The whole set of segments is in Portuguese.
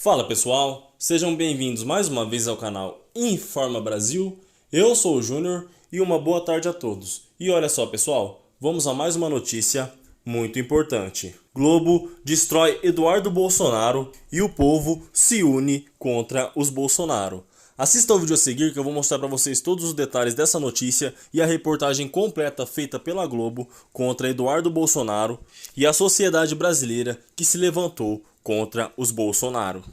Fala pessoal, sejam bem-vindos mais uma vez ao canal Informa Brasil. Eu sou o Júnior e uma boa tarde a todos. E olha só pessoal, vamos a mais uma notícia muito importante. Globo destrói Eduardo Bolsonaro e o povo se une contra os Bolsonaro. Assista ao vídeo a seguir que eu vou mostrar para vocês todos os detalhes dessa notícia e a reportagem completa feita pela Globo contra Eduardo Bolsonaro e a sociedade brasileira que se levantou contra os Bolsonaro.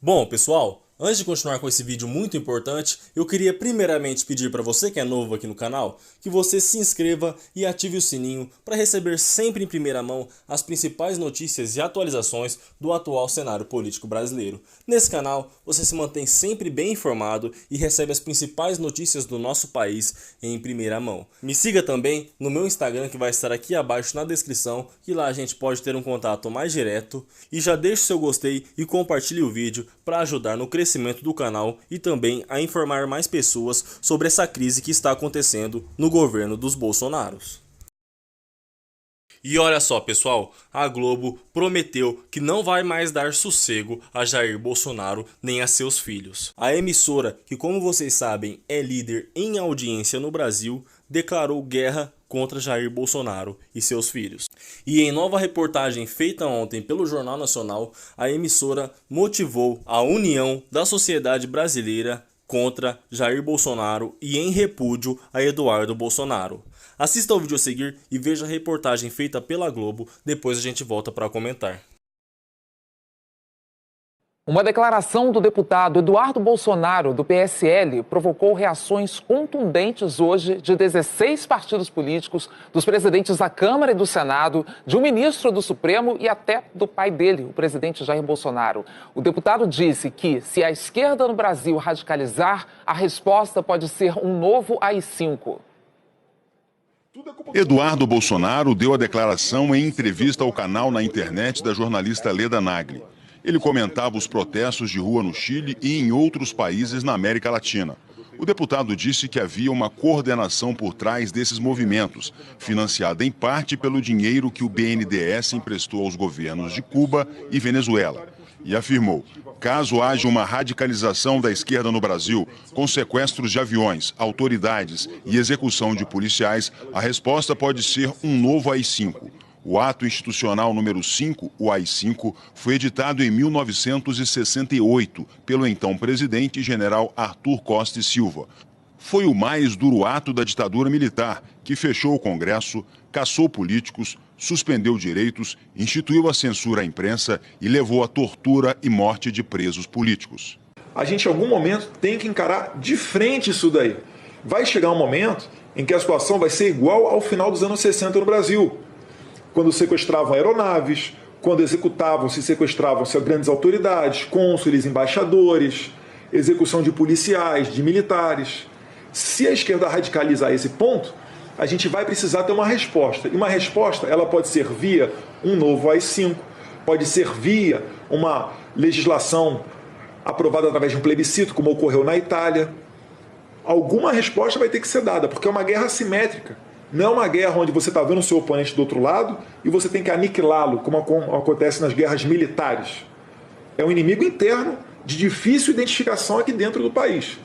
Bom, pessoal, antes de continuar com esse vídeo muito importante, eu queria primeiramente pedir para você que é novo aqui no canal, que você se inscreva e ative o sininho para receber sempre em primeira mão as principais notícias e atualizações do atual cenário político brasileiro. Nesse canal, você se mantém sempre bem informado e recebe as principais notícias do nosso país em primeira mão. Me siga também no meu Instagram, que vai estar aqui abaixo na descrição, que lá a gente pode ter um contato mais direto. E já deixe seu gostei e compartilhe o vídeo para ajudar no crescimento do canal e também a informar mais pessoas sobre essa crise que está acontecendo no governo dos Bolsonaros. E olha só pessoal, a Globo prometeu que não vai mais dar sossego a Jair Bolsonaro nem a seus filhos. A emissora, que como vocês sabem é líder em audiência no Brasil, declarou guerra contra Jair Bolsonaro e seus filhos. E em nova reportagem feita ontem pelo Jornal Nacional, a emissora motivou a união da sociedade brasileira contra Jair Bolsonaro e em repúdio a Eduardo Bolsonaro. Assista ao vídeo a seguir e veja a reportagem feita pela Globo, depois a gente volta para comentar. Uma declaração do deputado Eduardo Bolsonaro, do PSL, provocou reações contundentes hoje de 16 partidos políticos, dos presidentes da Câmara e do Senado, de um ministro do Supremo e até do pai dele, o presidente Jair Bolsonaro. O deputado disse que, se a esquerda no Brasil radicalizar, a resposta pode ser um novo AI-5. Eduardo Bolsonaro deu a declaração em entrevista ao canal na internet da jornalista Leda Nagli. Ele comentava os protestos de rua no Chile e em outros países na América Latina. O deputado disse que havia uma coordenação por trás desses movimentos, financiada em parte pelo dinheiro que o BNDES emprestou aos governos de Cuba e Venezuela. E afirmou, caso haja uma radicalização da esquerda no Brasil, com sequestros de aviões, autoridades e execução de policiais, a resposta pode ser um novo AI-5. O ato institucional número 5, o AI-5, foi editado em 1968 pelo então presidente general Arthur Costa e Silva. Foi o mais duro ato da ditadura militar, que fechou o Congresso, caçou políticos, suspendeu direitos, instituiu a censura à imprensa e levou à tortura e morte de presos políticos. A gente, em algum momento, tem que encarar de frente isso daí. Vai chegar um momento em que a situação vai ser igual ao final dos anos 60 no Brasil, quando sequestravam aeronaves, quando sequestravam-se grandes autoridades, cônsules, embaixadores, execução de policiais, de militares. Se a esquerda radicalizar esse ponto, a gente vai precisar ter uma resposta. E uma resposta, ela pode ser via um novo AI-5, pode ser via uma legislação aprovada através de um plebiscito, como ocorreu na Itália. Alguma resposta vai ter que ser dada, porque é uma guerra assimétrica. Não é uma guerra onde você está vendo o seu oponente do outro lado e você tem que aniquilá-lo, como acontece nas guerras militares. É um inimigo interno de difícil identificação aqui dentro do país.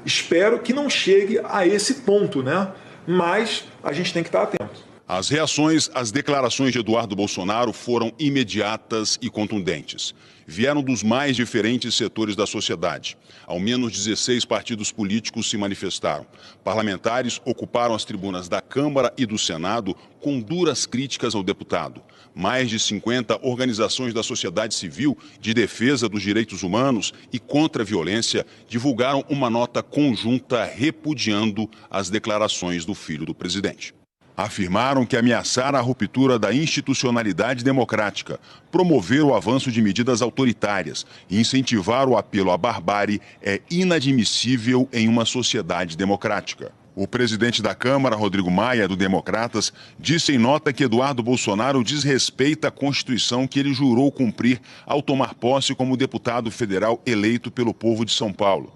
Espero que não chegue a esse ponto, né? Mas a gente tem que estar atento. As reações às declarações de Eduardo Bolsonaro foram imediatas e contundentes. Vieram dos mais diferentes setores da sociedade. Ao menos 16 partidos políticos se manifestaram. Parlamentares ocuparam as tribunas da Câmara e do Senado com duras críticas ao deputado. Mais de 50 organizações da sociedade civil de defesa dos direitos humanos e contra a violência divulgaram uma nota conjunta repudiando as declarações do filho do presidente. Afirmaram que ameaçar a ruptura da institucionalidade democrática, promover o avanço de medidas autoritárias e incentivar o apelo à barbárie é inadmissível em uma sociedade democrática. O presidente da Câmara, Rodrigo Maia, do Democratas, disse em nota que Eduardo Bolsonaro desrespeita a Constituição que ele jurou cumprir ao tomar posse como deputado federal eleito pelo povo de São Paulo.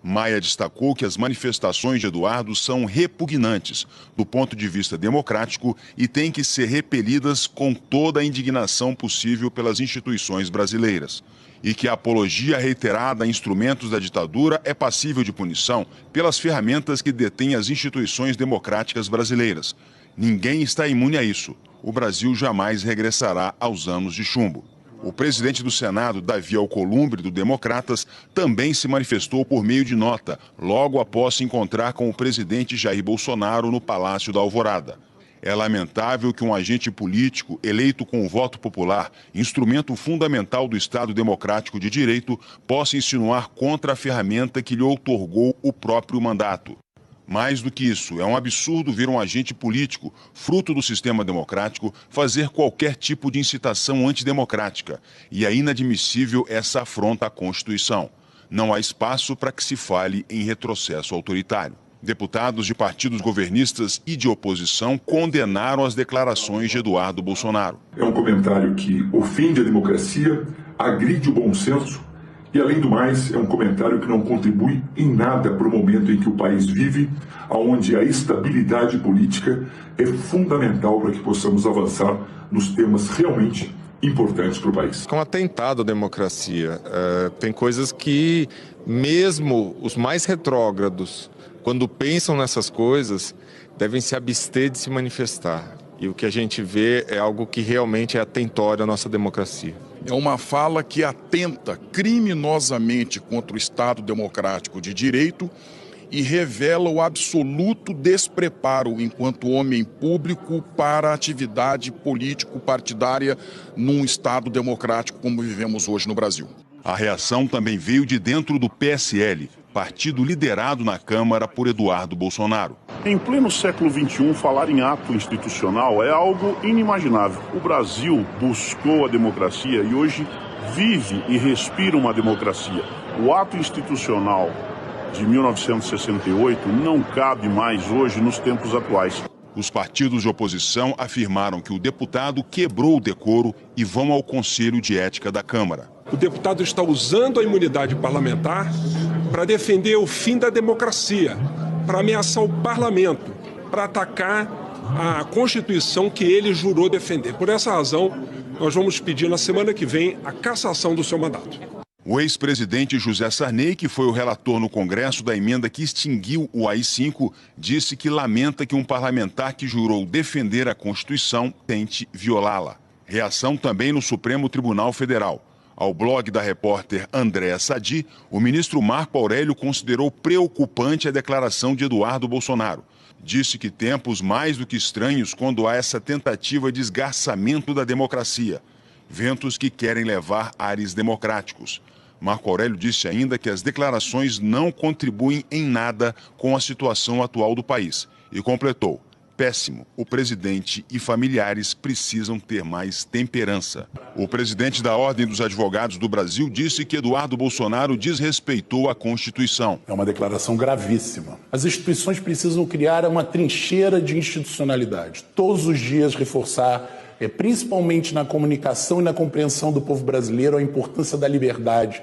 Maia destacou que as manifestações de Eduardo são repugnantes do ponto de vista democrático e têm que ser repelidas com toda a indignação possível pelas instituições brasileiras. E que a apologia reiterada a instrumentos da ditadura é passível de punição pelas ferramentas que detêm as instituições democráticas brasileiras. Ninguém está imune a isso. O Brasil jamais regressará aos anos de chumbo. O presidente do Senado, Davi Alcolumbre, do Democratas, também se manifestou por meio de nota, logo após se encontrar com o presidente Jair Bolsonaro no Palácio da Alvorada. É lamentável que um agente político eleito com o voto popular, instrumento fundamental do Estado Democrático de Direito, possa insinuar contra a ferramenta que lhe outorgou o próprio mandato. Mais do que isso, é um absurdo ver um agente político, fruto do sistema democrático, fazer qualquer tipo de incitação antidemocrática. E é inadmissível essa afronta à Constituição. Não há espaço para que se fale em retrocesso autoritário. Deputados de partidos governistas e de oposição condenaram as declarações de Eduardo Bolsonaro. É um comentário que ofende a democracia, agride o bom senso e, além do mais, é um comentário que não contribui em nada para o momento em que o país vive, onde a estabilidade política é fundamental para que possamos avançar nos temas realmente importantes para o país. É um atentado à democracia. Tem coisas que, mesmo os mais retrógrados, quando pensam nessas coisas, devem se abster de se manifestar. E o que a gente vê é algo que realmente é atentório à nossa democracia. É uma fala que atenta criminosamente contra o Estado Democrático de Direito e revela o absoluto despreparo enquanto homem público para a atividade político-partidária num Estado democrático como vivemos hoje no Brasil. A reação também veio de dentro do PSL, partido liderado na Câmara por Eduardo Bolsonaro. Em pleno século XXI, falar em ato institucional é algo inimaginável. O Brasil buscou a democracia e hoje vive e respira uma democracia. O ato institucional de 1968 não cabe mais hoje nos tempos atuais. Os partidos de oposição afirmaram que o deputado quebrou o decoro e vão ao Conselho de Ética da Câmara. O deputado está usando a imunidade parlamentar para defender o fim da democracia, para ameaçar o parlamento, para atacar a Constituição que ele jurou defender. Por essa razão, nós vamos pedir na semana que vem a cassação do seu mandato. O ex-presidente José Sarney, que foi o relator no Congresso da emenda que extinguiu o AI-5, disse que lamenta que um parlamentar que jurou defender a Constituição tente violá-la. Reação também no Supremo Tribunal Federal. Ao blog da repórter Andréa Sadi, o ministro Marco Aurélio considerou preocupante a declaração de Eduardo Bolsonaro. Disse que tempos mais do que estranhos quando há essa tentativa de esgarçamento da democracia. Ventos que querem levar ares democráticos. Marco Aurélio disse ainda que as declarações não contribuem em nada com a situação atual do país. E completou: péssimo, o presidente e familiares precisam ter mais temperança. O presidente da Ordem dos Advogados do Brasil disse que Eduardo Bolsonaro desrespeitou a Constituição. É uma declaração gravíssima. As instituições precisam criar uma trincheira de institucionalidade. Todos os dias reforçar, principalmente na comunicação e na compreensão do povo brasileiro, a importância da liberdade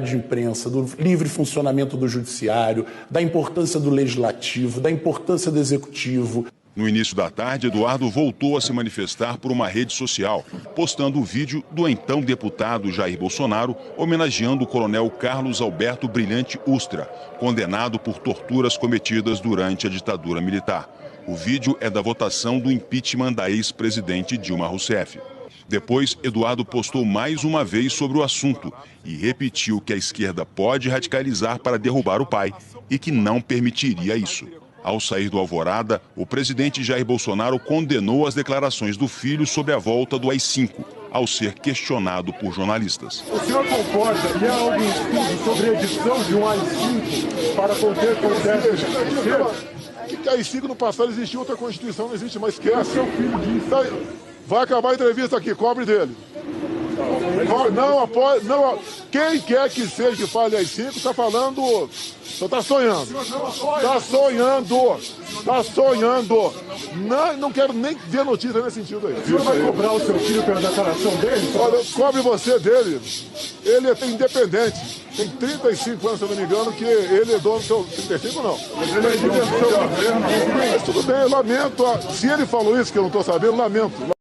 de imprensa, do livre funcionamento do judiciário, da importância do legislativo, da importância do executivo. No início da tarde, Eduardo voltou a se manifestar por uma rede social, postando o vídeo do então deputado Jair Bolsonaro homenageando o coronel Carlos Alberto Brilhante Ustra, condenado por torturas cometidas durante a ditadura militar. O vídeo é da votação do impeachment da ex-presidente Dilma Rousseff. Depois, Eduardo postou mais uma vez sobre o assunto e repetiu que a esquerda pode radicalizar para derrubar o pai e que não permitiria isso. Ao sair do Alvorada, o presidente Jair Bolsonaro condenou as declarações do filho sobre a volta do AI-5, ao ser questionado por jornalistas. O senhor concorda que há algum estudo sobre a edição de um AI-5 para conter processos de esquerda? Que AI-5 no passado existia outra Constituição, não existe mais, esquece. Vai acabar a entrevista aqui, cobre dele. Não apoio. Não, quem quer que seja que fale às 5 está falando. Só está sonhando. Está sonhando. Está sonhando. Não quero nem ver notícia nesse sentido aí. O senhor vai cobrar o seu filho pela declaração dele? Olha, cobre você dele. Ele é independente. Tem 35 anos, se eu não me engano, que ele é dono do seu... 35 não. Mas tudo bem, eu lamento. Se ele falou isso, que eu não estou sabendo, lamento.